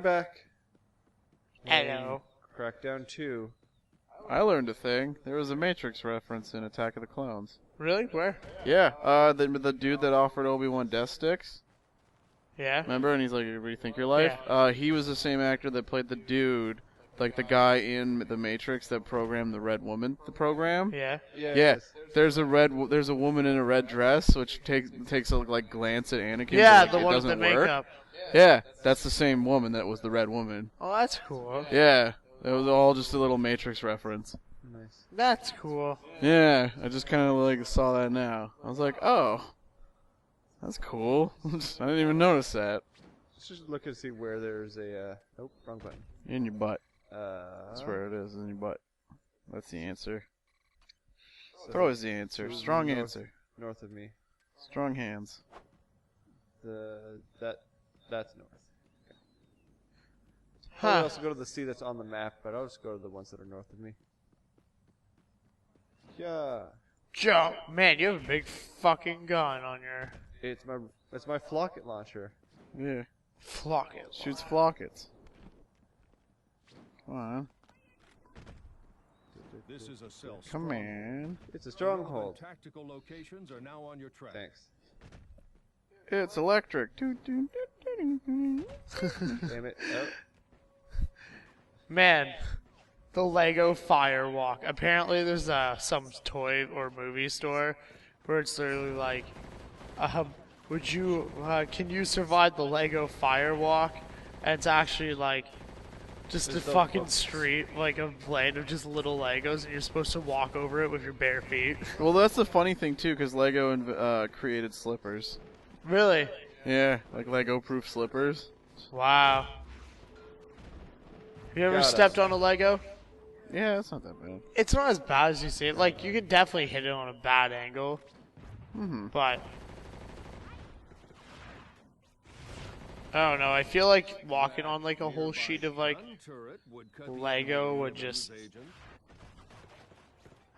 back. Hello. Crackdown 2. I learned a thing. There was a Matrix reference in Attack of the Clones. Really? Where? Yeah, the dude that offered Obi-Wan death sticks. Yeah. Remember? And he's like, rethink your life? Yeah. He was the same actor that played the dude, like the guy in the Matrix that programmed the Red Woman, the program. Yeah. Yeah. There's a woman in a red dress, which takes a like glance at Anakin. Yeah, but, like, the it one with doesn't the work. makeup. Yeah, that's the same woman that was the Red Woman. Oh, that's cool. Yeah, it was all just a little Matrix reference. Nice. That's cool. Yeah, I just kind of like saw that now. I was like, oh, that's cool. I didn't even notice that. Let's just look and see where there's a. Nope, wrong button. In your butt. That's where it is, in your butt. That's the answer. So Throw is the answer. Strong north, answer. North of me. Strong hands. That's north. Huh. I'll also go to the sea that's on the map, but I'll just go to the ones that are north of me. Yeah. Joe, man, you have a big fucking gun on your It's my flocket launcher. Yeah. flocket. Shoots flockets. Come on. This is a cell. Come on. It's a stronghold. Tactical locations are now on your track. Thanks. It's electric. Damn Damn it. Oh. Man, the Lego Firewalk. Apparently, there's some toy or movie store where it's literally like, can you survive the Lego Firewalk? And it's actually like just a fucking street, like a lane of just little Legos, and you're supposed to walk over it with your bare feet. Well, that's the funny thing too, because Lego created slippers. Really? Yeah, like Lego-proof slippers. Wow. Have you ever Got stepped us. on a Lego? Yeah, that's not that bad. It's not as bad as you see it. Like, you can definitely hit it on a bad angle. But I don't know. I feel like walking on like a whole sheet of like Lego would just,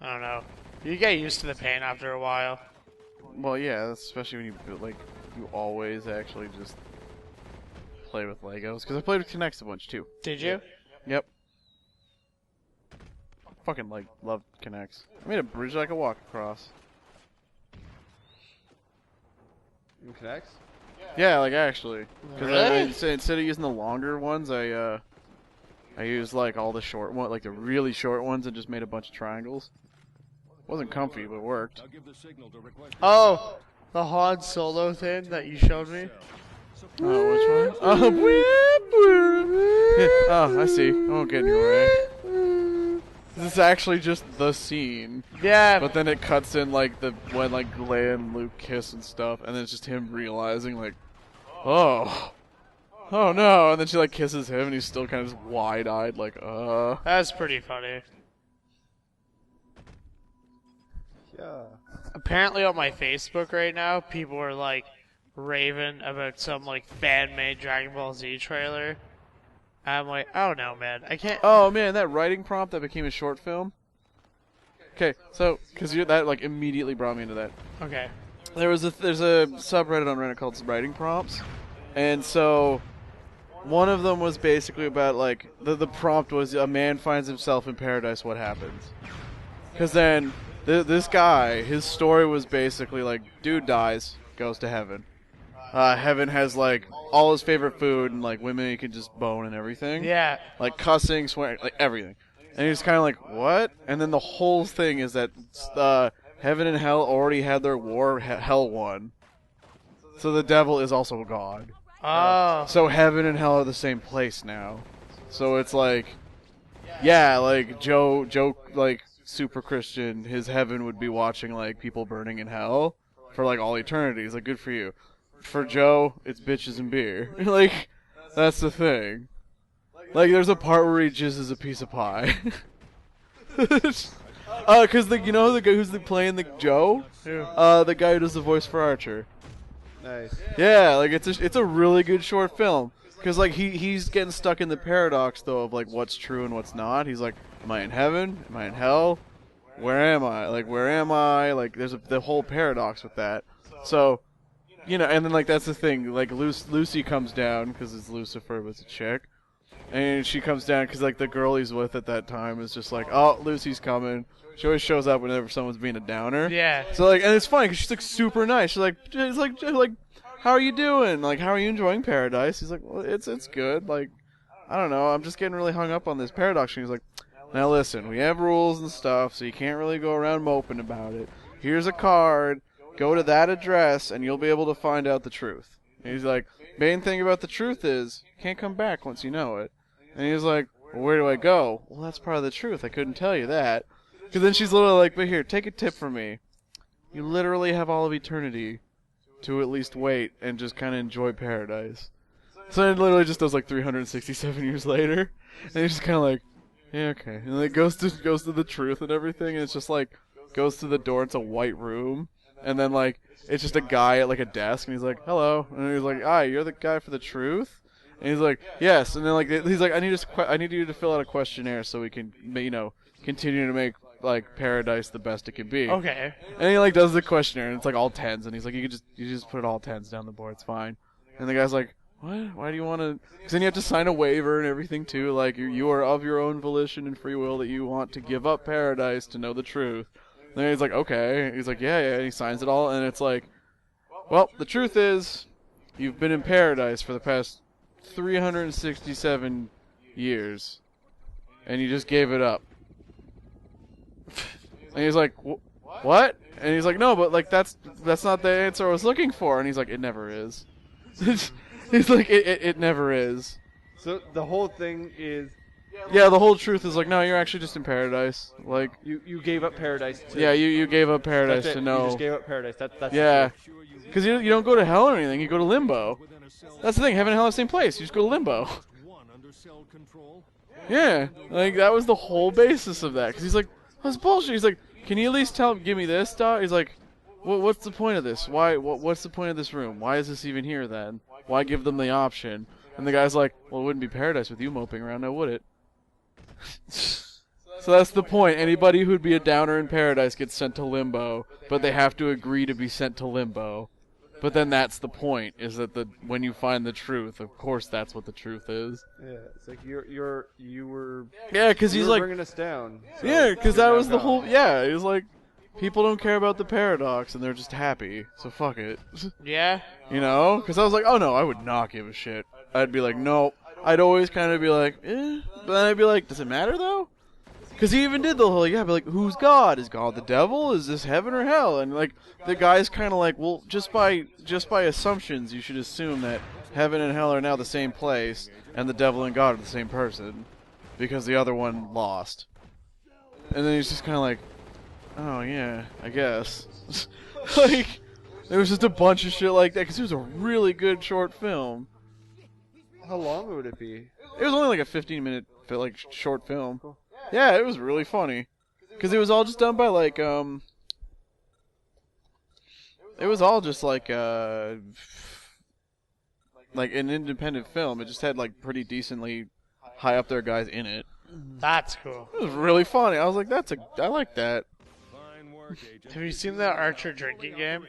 I don't know. You get used to the pain after a while. Well, yeah, especially when you always actually just play with Legos. Because I played with Kinects a bunch too. Did you? Yep. Fucking love Kinects. I made a bridge that I could walk across. In connects? Yeah, like actually. Because Really? instead of using the longer ones, I used like all the short ones, like the really short ones, and just made a bunch of triangles. Wasn't comfy, but worked. I'll give the signal to request Oh, the Han Solo thing that you showed me. Oh, which one? Oh, oh, I see. I won't get in your way. This is actually just the scene. Yeah. But then it cuts in like when like Leia and Luke kiss and stuff, and then it's just him realizing like, oh no, and then she like kisses him, and he's still kind of just wide-eyed, like, That's pretty funny. Yeah. Apparently on my Facebook right now, people are like raving about some like fan-made Dragon Ball Z trailer. I'm like, I don't know, man. I can't. Oh man, that writing prompt that became a short film. Okay, so because that like immediately brought me into that. Okay. There's a subreddit on Reddit called writing prompts, and so one of them was basically about like the prompt was a man finds himself in paradise, what happens? Because then this guy, his story was basically like dude dies, goes to heaven. Heaven has like all his favorite food and like women he can just bone and everything. Yeah. Like cussing, swearing, like everything. And he's kind of like, what? And then the whole thing is that heaven and hell already had their war. Hell won. So the devil is also God. Oh. So heaven and hell are the same place now. So it's like, yeah, like Joe, like super Christian, his heaven would be watching like people burning in hell for like all eternity. He's like, good for you. For Joe, it's bitches and beer. Like, that's the thing. Like, there's a part where he jizzes a piece of pie. Cause you know the guy who's playing the Joe? Who? The guy who does the voice for Archer. Nice. Yeah, like it's a really good short film. Cause like he's getting stuck in the paradox though of like what's true and what's not. He's like, am I in heaven? Am I in hell? Where am I? Like, where am I? Like, there's the whole paradox with that. So, you know, and then like that's the thing. Like Lucy comes down because it's Lucifer, but it's a chick, and she comes down because like the girl he's with at that time is just like, oh, Lucy's coming. She always shows up whenever someone's being a downer. Yeah. So like, and it's funny because she's like super nice. She's like, how are you doing? Like, how are you enjoying paradise? He's like, well, it's good. Like, I don't know. I'm just getting really hung up on this paradox. And he's like, now listen, we have rules and stuff, so you can't really go around moping about it. Here's a card. Go to that address, and you'll be able to find out the truth. And he's like, main thing about the truth is you can't come back once you know it. And he's like, well, where do I go? Well, that's part of the truth. I couldn't tell you that. Because then she's literally like, but here, take a tip from me. You literally have all of eternity to at least wait and just kind of enjoy paradise. So it literally just does like 367 years later, and he's just kind of like, yeah, okay. And it goes to the truth and everything, and it's just like, goes to the door, it's a white room, and then like, it's just a guy at like a desk, and he's like, hello, and he's like, hi, you're the guy for the truth? And he's like, yes, and then like, he's like, I need you to fill out a questionnaire so we can, you know, continue to make like paradise the best it can be. Okay. And he like does the questionnaire, and it's like all tens, and he's like, you just put all tens down the board, it's fine. And the guy's like, what? Why do you want to? Because then you have to sign a waiver and everything too. Like you are of your own volition and free will that you want to give up paradise to know the truth. And then he's like, okay. He's like, yeah. And he signs it all, and it's like, well, the truth is, you've been in paradise for the past 367 years, and you just gave it up. And he's like, what? And he's like, no, but like that's not the answer I was looking for. And he's like, it never is. He's like, it never is. So the whole thing is, yeah, the whole truth is like, no, you're actually just in paradise. Like, you gave up paradise. Yeah, you gave up paradise That's it. to know. You just gave up paradise. That's yeah, because you don't go to hell or anything. You go to limbo. That's the thing. Heaven and hell are the same place. You just go to limbo. Yeah, like that was the whole basis of that. Because he's like, that's bullshit. He's like, can you at least give me this, Doc? He's like, what's the point of this? Why? What's the point of this room? Why is this even here then? Why give them the option? And the guy's like, well, it wouldn't be paradise with you moping around now, would it? So that's the point. Anybody who'd be a downer in paradise gets sent to limbo, but they have to agree to be sent to limbo. But then that's the point, is that when you find the truth, of course that's what the truth is. Yeah, it's like you were. Yeah, because he's like bringing us down. So yeah, because that you're was now the gone. whole. Yeah, he was like, people don't care about the paradox and they're just happy, so fuck it. Yeah. You know? Because I was like, oh no, I would not give a shit. I'd be like, nope. I'd always kind of be like, eh. But then I'd be like, does it matter though? Because he even did the whole, yeah, but like, who's God? Is God the devil? Is this heaven or hell? And like, the guy's kind of like, well, just by assumptions, you should assume that heaven and hell are now the same place, and the devil and God are the same person, because the other one lost. And then he's just kind of like, oh yeah, I guess. Like, there was just a bunch of shit like that, because it was a really good short film. How long would it be? It was only like a 15-minute like short film. Cool. Yeah, it was really funny. Because it was all just done by like, it was all just like an independent film. It just had like pretty decently high up there guys in it. That's cool. It was really funny. I was like, I like that. Have you seen the Archer drinking game?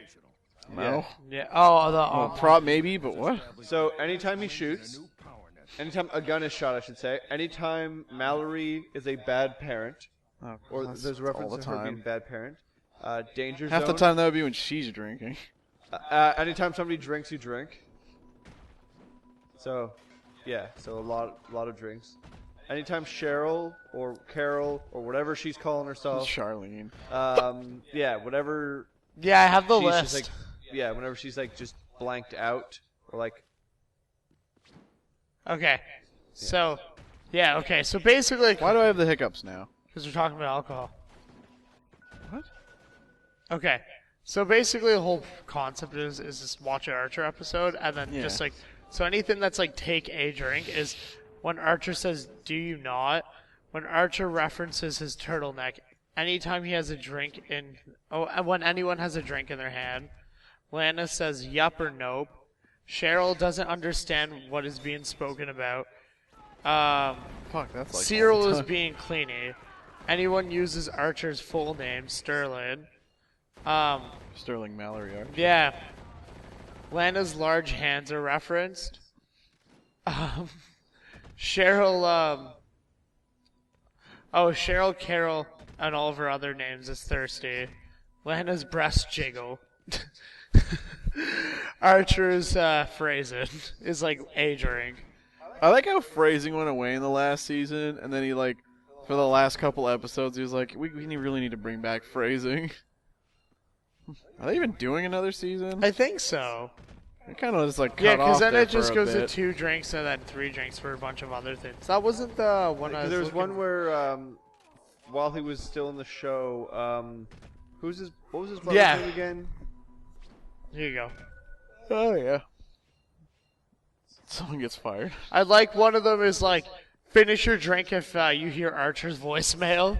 No. Yeah. Oh, Well, prop maybe, but what? So anytime he shoots, anytime a gun is shot, I should say, anytime Mallory is a bad parent, Oh, or that's there's a all reference the to her being a time. bad parent, danger Half zone. the time that would be when she's drinking. Anytime somebody drinks, you drink. So, yeah, so a lot of drinks. Anytime Cheryl or Carol or whatever she's calling herself, Charlene. yeah, whatever. Yeah, I have the she's list. just like, yeah, whenever she's like just blanked out or like. Okay. So, yeah, okay. So basically, Why do I have the hiccups now? because we're talking about alcohol. What? Okay. So basically, the whole concept is just watch an Archer episode, and then just like, so anything that's like take a drink is when Archer says, "Do you not?" When Archer references his turtleneck, anytime he has a drink in, when anyone has a drink in their hand, Lana says yup or nope. Cheryl doesn't understand what is being spoken about. Fuck, that's like Cyril all the is time. being Cleany. Anyone uses Archer's full name, Sterling. Sterling Mallory. Archer. Yeah. Lana's large hands are referenced. Cheryl, Cheryl Carroll and all of her other names is thirsty. Lana's breast jiggle. Archer's phrasing is like a drink. I like how phrasing went away in the last season, and then he like, for the last couple episodes, he was like, we really need to bring back phrasing. Are they even doing another season? I think so. It kind of just like cut Yeah, off because then there it just for a goes to bit. 2 drinks and then 3 drinks for a bunch of other things. That wasn't the one I was There was looking- one where, while he was still in the show, what was his brother's Yeah. name again? Here you go. Oh yeah. Someone gets fired. I like one of them is like, finish your drink if you hear Archer's voicemail.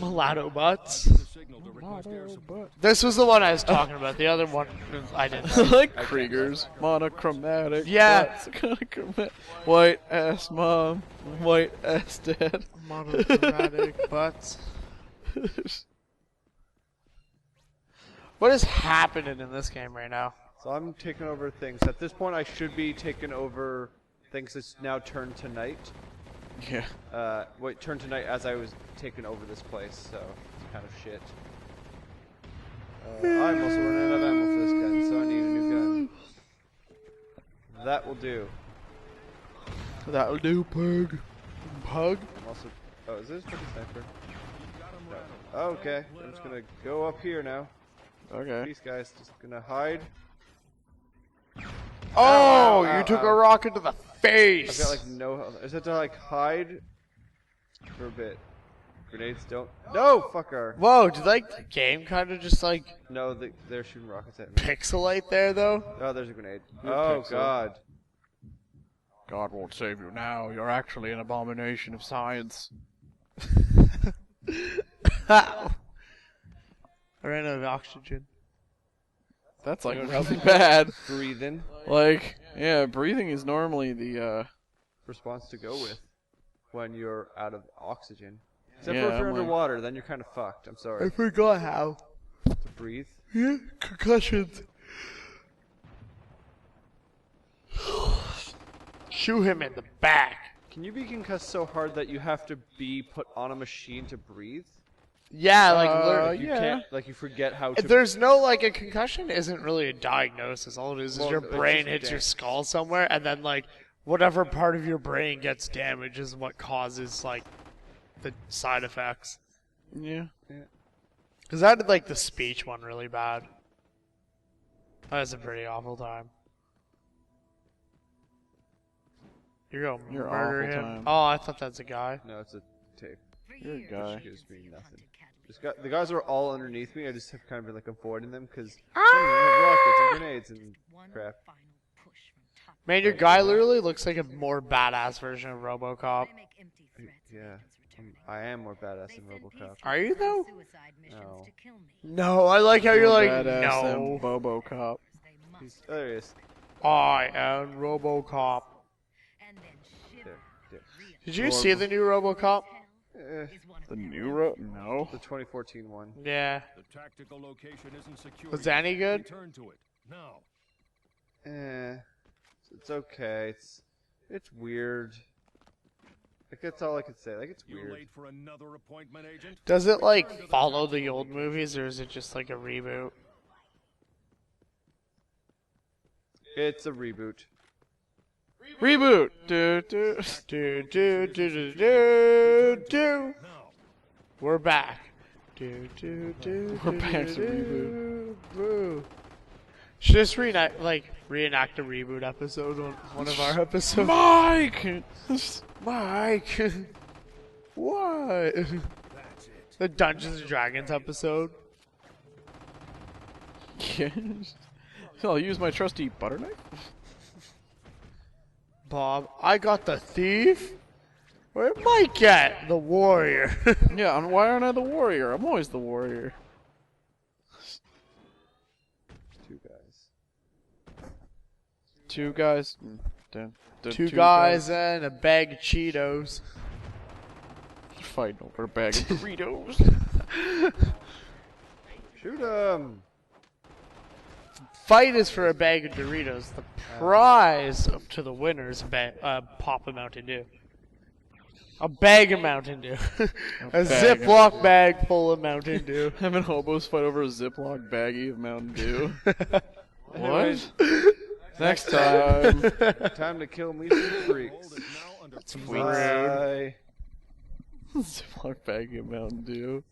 Mulatto butts. The signal to request air support. This was the one I was talking about. The other one I didn't. I like Krieger's monochromatic. Yeah. butts. Monochromatic. White ass mom, white ass dad. Monochromatic butts. What is happening in this game right now? So I'm taking over things. At this point, I should be taking over things that's now turned to night. Yeah. Turned to night as I was taking over this place, so it's kind of shit. I'm also running out of ammo for this gun, so I need a new gun. That will do. That'll do, pug. Pug? I'm also. Oh, is this a fucking sniper? No. Oh, okay. I'm just gonna go up here now. Okay. Peace, guys. Just gonna hide. Oh, ow, you took ow. a rocket to the face. I've got like no health. Is it to like hide for a bit? Grenades don't. No, fucker. Whoa, did like the game kind of just like No, they're shooting rockets at me. pixelate there though? Oh, there's a grenade. You're Oh pixel. god. God won't save you now. You're actually an abomination of science. I ran out of oxygen. That's like really bad. Breathing. Like, yeah, breathing is normally the, Response to go with when you're out of oxygen. Except Yeah, for if you're I'm like- underwater, then you're kind of fucked. I'm sorry. forgot how. To breathe. Yeah, concussions. Shoot him in the back. Can you be concussed so hard that you have to be put on a machine to breathe? Yeah, like Like you yeah. can't, like you forget how to. there's no like a concussion isn't really a diagnosis. All it is Well, your it's brain just hits your damage. skull somewhere, and then like whatever part of your brain gets damaged is what causes like the side effects. yeah. Because I did like the speech one really bad. That was a pretty awful time. You're going to Your murder awful him. time. Oh, I thought that's a guy. No, it's a tape. You're a guy. Which gives me nothing. The guys are all underneath me. I just have kind of been like avoiding them because some Ah! of them have rockets and grenades and crap. Man, your guy literally looks like a more badass version of Robocop. Yeah, I am more badass than Robocop. Are you though? No. No, I like how you're like, Badass no. than Bobocop. There he is. I am Robocop. There. Did you see the new Robocop? Eh, The new No. the 2014 one. Yeah. The tactical location isn't secure. Was that any yet. good? Return to it now. It's okay. It's weird. Like that's all I could say. Like it's You weird. late for another appointment, agent? Does it like follow the old movies or is it just like a reboot? It's a reboot. Reboot! Do, do. Do do do do do do. Now. We're back. Do do do. We're do, back do, to do, do. Should just reenact a reboot episode on one of our episodes. Mike! Mike, what? That's it. The Dungeons and Dragons episode. Yes. I'll use my trusty butter knife. Bob, I got the thief. Where'd Mike get the warrior? Yeah, and why aren't I the warrior? I'm always the warrior. Two guys. Two guys. Two guys and a bag of Cheetos. fighting over a bag of Doritos. Shoot him! fight is for a bag of Doritos. The prize to the winner is a pop of Mountain Dew. A bag of Mountain Dew. A Ziploc bag full of Mountain Dew. Having hobos fight over a Ziploc baggie of Mountain Dew. What? Next time. Time to kill me some freaks. That's Bye. Ziploc baggie of Mountain Dew.